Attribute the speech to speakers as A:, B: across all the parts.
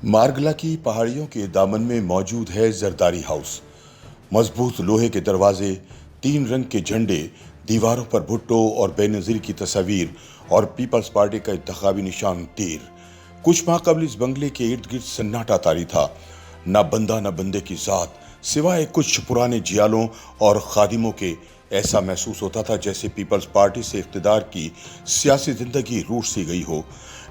A: مارگلا کی پہاڑیوں کے دامن میں موجود ہے زرداری ہاؤس۔ مضبوط لوہے کے دروازے، 3 رنگ کے جھنڈے، دیواروں پر بھٹو اور بے نظیر کی تصاویر اور پیپلز پارٹی کا انتخابی نشان تیر۔ کچھ ماہ قبل اس بنگلے کے ارد گرد سناٹا طاری تھا، نہ بندہ نہ بندے کی ذات، سوائے کچھ پرانے جیالوں اور خادموں کے۔ ایسا محسوس ہوتا تھا جیسے پیپلز پارٹی سے اقتدار کی سیاسی زندگی روٹ سی گئی ہو۔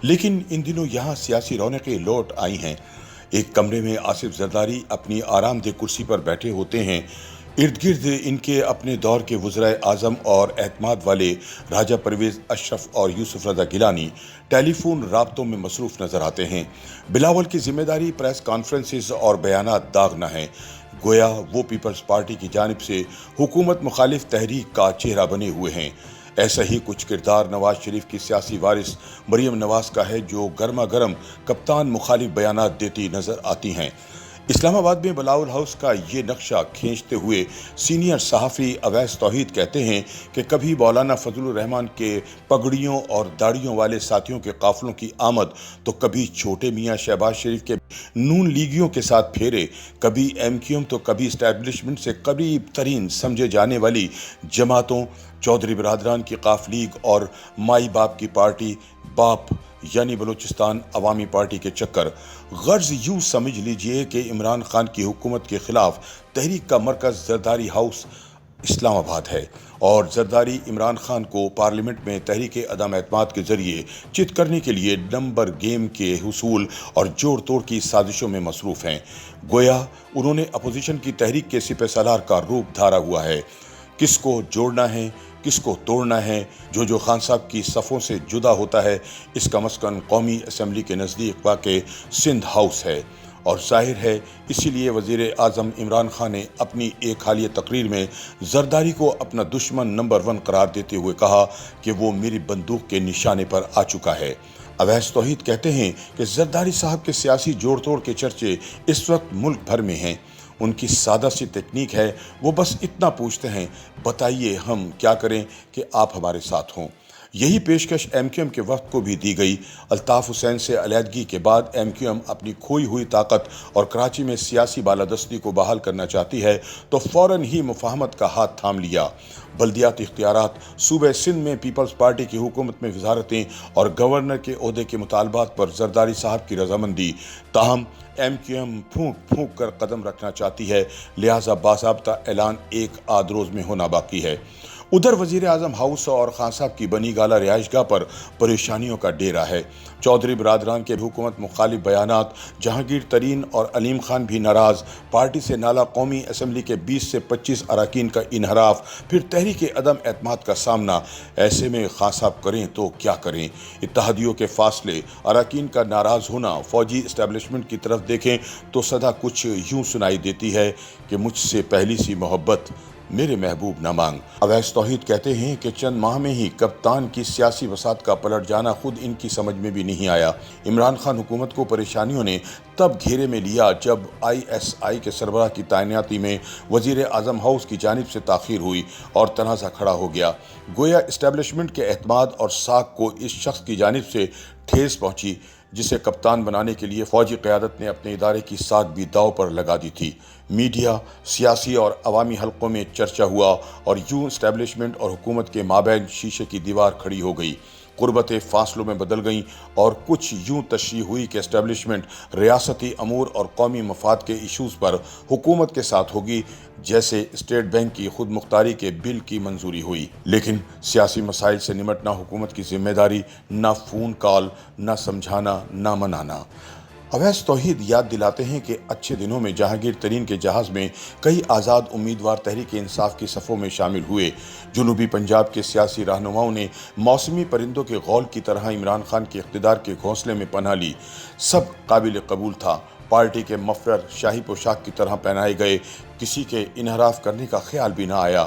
A: لیکن ان دنوں یہاں سیاسی رونقیں لوٹ آئی ہیں۔ ایک کمرے میں آصف زرداری اپنی آرام دہ کرسی پر بیٹھے ہوتے ہیں، ارد گرد ان کے اپنے دور کے وزرائے اعظم اور اعتماد والے راجہ پرویز اشرف اور یوسف رضا گیلانی ٹیلی فون رابطوں میں مصروف نظر آتے ہیں۔ بلاول کی ذمہ داری پریس کانفرنسز اور بیانات داغنا ہے، گویا وہ پیپلز پارٹی کی جانب سے حکومت مخالف تحریک کا چہرہ بنے ہوئے ہیں۔ ایسا ہی کچھ کردار نواز شریف کی سیاسی وارث مریم نواز کا ہے، جو گرما گرم کپتان مخالف بیانات دیتی نظر آتی ہیں۔ اسلام آباد میں بلاول ہاؤس کا یہ نقشہ کھینچتے ہوئے سینئر صحافی اویس توحید کہتے ہیں کہ کبھی مولانا فضل الرحمان کے پگڑیوں اور داڑھیوں والے ساتھیوں کے قافلوں کی آمد، تو کبھی چھوٹے میاں شہباز شریف کے نون لیگیوں کے ساتھ پھیرے، کبھی ایم کیو ایم تو کبھی اسٹیبلشمنٹ سے قریب ترین سمجھے جانے والی جماعتوں، چودھری برادران کی قاف لیگ اور مائی باپ کی پارٹی باپ یعنی بلوچستان عوامی پارٹی کے چکر۔ غرض یوں سمجھ لیجئے کہ عمران خان کی حکومت کے خلاف تحریک کا مرکز زرداری ہاؤس اسلام آباد ہے، اور زرداری عمران خان کو پارلیمنٹ میں تحریک عدم اعتماد کے ذریعے چت کرنے کے لیے نمبر گیم کے حصول اور جوڑ توڑ کی سازشوں میں مصروف ہیں۔ گویا انہوں نے اپوزیشن کی تحریک کے سپہ سالار کا روپ دھارا ہوا ہے۔ کس کو جوڑنا ہے، کس کو توڑنا ہے، جو خان صاحب کی صفوں سے جدا ہوتا ہے، اس کا مسکن قومی اسمبلی کے نزدیک واقع سندھ ہاؤس ہے، اور ظاہر ہے اسی لیے وزیر اعظم عمران خان نے اپنی ایک حالیہ تقریر میں زرداری کو اپنا دشمن نمبر 1 قرار دیتے ہوئے کہا کہ وہ میری بندوق کے نشانے پر آ چکا ہے۔ اویس توحید کہتے ہیں کہ زرداری صاحب کے سیاسی جوڑ توڑ کے چرچے اس وقت ملک بھر میں ہیں۔ ان کی سادہ سی تکنیک ہے، وہ بس اتنا پوچھتے ہیں، بتائیے ہم کیا کریں کہ آپ ہمارے ساتھ ہوں۔ یہی پیشکش ایم کیو ایم کے وفد کو بھی دی گئی۔ الطاف حسین سے علیحدگی کے بعد ایم کیو ایم اپنی کھوئی ہوئی طاقت اور کراچی میں سیاسی بالادستی کو بحال کرنا چاہتی ہے، تو فوراً ہی مفاہمت کا ہاتھ تھام لیا۔ بلدیاتی اختیارات، صوبہ سندھ میں پیپلز پارٹی کی حکومت میں وزارتیں اور گورنر کے عہدے کے مطالبات پر زرداری صاحب کی رضامندی، تاہم ایم کیو ایم پھونک پھونک کر قدم رکھنا چاہتی ہے، لہٰذا باضابطہ اعلان ایک آدھ روز میں ہونا باقی ہے۔ ادھر وزیر اعظم ہاؤس اور خان صاحب کی بنی گالہ رہائش گاہ پر پریشانیوں کا ڈیرا ہے۔ چودھری برادران کے حکومت مخالف بیانات، جہانگیر ترین اور علیم خان بھی ناراض، پارٹی سے نالا قومی اسمبلی کے 20 سے 25 اراکین کا انحراف، پھر تحریک عدم اعتماد کا سامنا۔ ایسے میں خان صاحب کریں تو کیا کریں؟ اتحادیوں کے فاصلے، اراکین کا ناراض ہونا، فوجی اسٹیبلشمنٹ کی طرف دیکھیں تو صدا کچھ یوں سنائی دیتی ہے کہ مجھ سے پہلی سی محبت میرے محبوب نہ مانگ۔ اویس توحید کہتے ہیں کہ چند ماہ میں ہی کپتان کی سیاسی وساط کا پلٹ جانا خود ان کی سمجھ میں بھی نہیں آیا۔ عمران خان حکومت کو پریشانیوں نے تب گھیرے میں لیا جب آئی ایس آئی کے سربراہ کی تعیناتی میں وزیر اعظم ہاؤس کی جانب سے تاخیر ہوئی اور تنازع کھڑا ہو گیا۔ گویا اسٹیبلشمنٹ کے اعتماد اور ساکھ کو اس شخص کی جانب سے ٹھیس پہنچی جسے کپتان بنانے کے لیے فوجی قیادت نے اپنے ادارے کی ساکھ بھی داؤ پر لگا دی تھی۔ میڈیا، سیاسی اور عوامی حلقوں میں چرچا ہوا، اور یوں اسٹیبلشمنٹ اور حکومت کے مابین شیشے کی دیوار کھڑی ہو گئی۔ قربتیں فاصلوں میں بدل گئیں، اور کچھ یوں تشریح ہوئی کہ اسٹیبلشمنٹ ریاستی امور اور قومی مفاد کے ایشوز پر حکومت کے ساتھ ہوگی، جیسے اسٹیٹ بینک کی خود مختاری کے بل کی منظوری ہوئی۔ لیکن سیاسی مسائل سے نمٹنا حکومت کی ذمہ داری، نہ فون کال، نہ سمجھانا، نہ منانا۔ اویس توحید یاد دلاتے ہیں کہ اچھے دنوں میں جہانگیر ترین کے جہاز میں کئی آزاد امیدوار تحریک انصاف کی صفوں میں شامل ہوئے۔ جنوبی پنجاب کے سیاسی رہنماؤں نے موسمی پرندوں کے غول کی طرح عمران خان کے اقتدار کے گھونسلے میں پناہ لی۔ سب قابل قبول تھا۔ پارٹی کے مفر شاہی پوشاک کی طرح پہنائے گئے، کسی کے انحراف کرنے کا خیال بھی نہ آیا۔